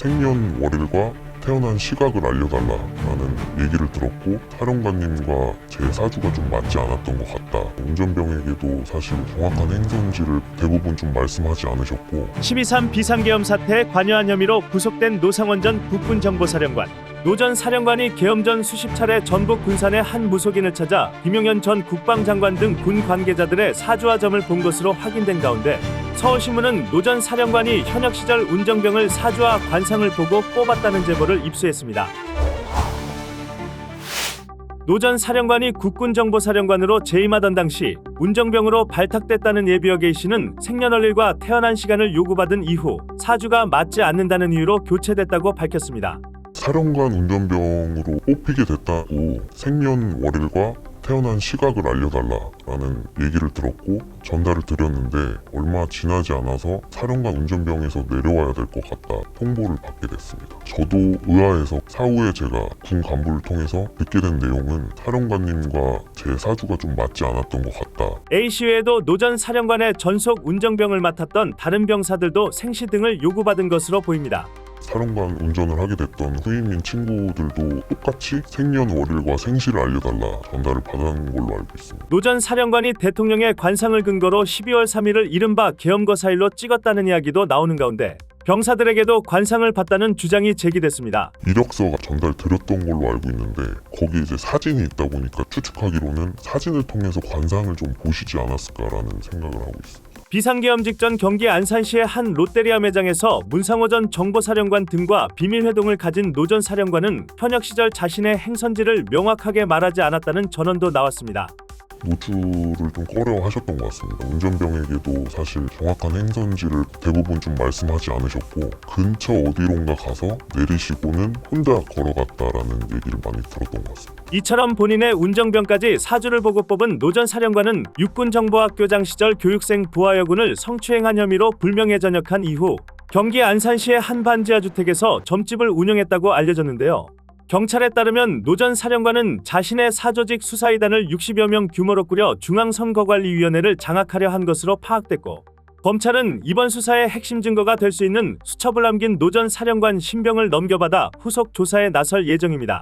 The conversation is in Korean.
생년월일과 태어난 시각을 알려달라라는 얘기를 들었고, 사령관님과 제 사주가 좀 맞지 않았던 것 같다. 운전병에게도 사실 정확한 행선지를 대부분 좀 말씀하지 않으셨고, 12.3 비상계엄 사태에 관여한 혐의로 구속된 노상원 전 국군정보사령관. 노 전 사령관이 계엄 전 수십 차례 전북 군산의 한 무속인을 찾아 김용현 전 국방장관 등 군 관계자들의 사주와 점을 본 것으로 확인된 가운데, 서울신문은 노 전 사령관이 현역 시절 운정병을 사주와 관상을 보고 뽑았다는 제보를 입수했습니다. 노 전 사령관이 국군정보사령관으로 재임하던 당시 운정병으로 발탁됐다는 예비역 A씨는 생년월일과 태어난 시간을 요구받은 이후 사주가 맞지 않는다는 이유로 교체됐다고 밝혔습니다. 사령관 운전병으로 뽑히게 됐다고 생년월일과 태어난 시각을 알려달라라는 얘기를 들었고 전달을 드렸는데, 얼마 지나지 않아서 사령관 운전병에서 내려와야 될 것 같다 통보를 받게 됐습니다. 저도 의아해서 사후에 제가 군 간부를 통해서 듣게 된 내용은 사령관님과 제 사주가 좀 맞지 않았던 것 같다. A씨 외에도 노 전 사령관의 전속 운정병을 맡았던 다른 병사들도 생시 등을 요구받은 것으로 보입니다. 사령관 운전을 하게 됐던 후임인 친구들도 똑같이 생년월일과 생시를 알려달라 전달을 받은 걸로 알고 있습니다. 노 전 사령관이 대통령의 관상을 근거로 12월 3일을 이른바 계엄거사일로 찍었다는 이야기도 나오는 가운데, 병사들에게도 관상을 봤다는 주장이 제기됐습니다. 이력서가 전달드렸던 걸로 알고 있는데, 거기에 이제 사진이 있다 보니까 추측하기로는 사진을 통해서 관상을 좀 보시지 않았을까라는 생각을 하고 있습니다. 비상계엄 직전 경기 안산시의 한 롯데리아 매장에서 문상호 전 정보사령관 등과 비밀회동을 가진 노 전 사령관은 현역 시절 자신의 행선지를 명확하게 말하지 않았다는 전언도 나왔습니다. 노출을 좀 꺼려 하셨던 것 같습니다. 운전병에게도 사실 정확한 행선지를 대부분 좀 말씀하지 않으셨고, 근처 어디론가 가서 내리시고는 혼자 걸어갔다라는 얘기를 많이 들었던 것 같습니다. 이처럼 본인의 운정병까지 사주를 보고 뽑은 노 전 사령관은 육군정보학교장 시절 교육생 부하여군을 성추행한 혐의로 불명예 전역한 이후 경기 안산시의 한 반지하 주택에서 점집을 운영했다고 알려졌는데요. 경찰에 따르면 노 전 사령관은 자신의 사조직 수사이단을 60여 명 규모로 꾸려 중앙선거관리위원회를 장악하려 한 것으로 파악됐고, 검찰은 이번 수사의 핵심 증거가 될 수 있는 수첩을 남긴 노 전 사령관 신병을 넘겨받아 후속 조사에 나설 예정입니다.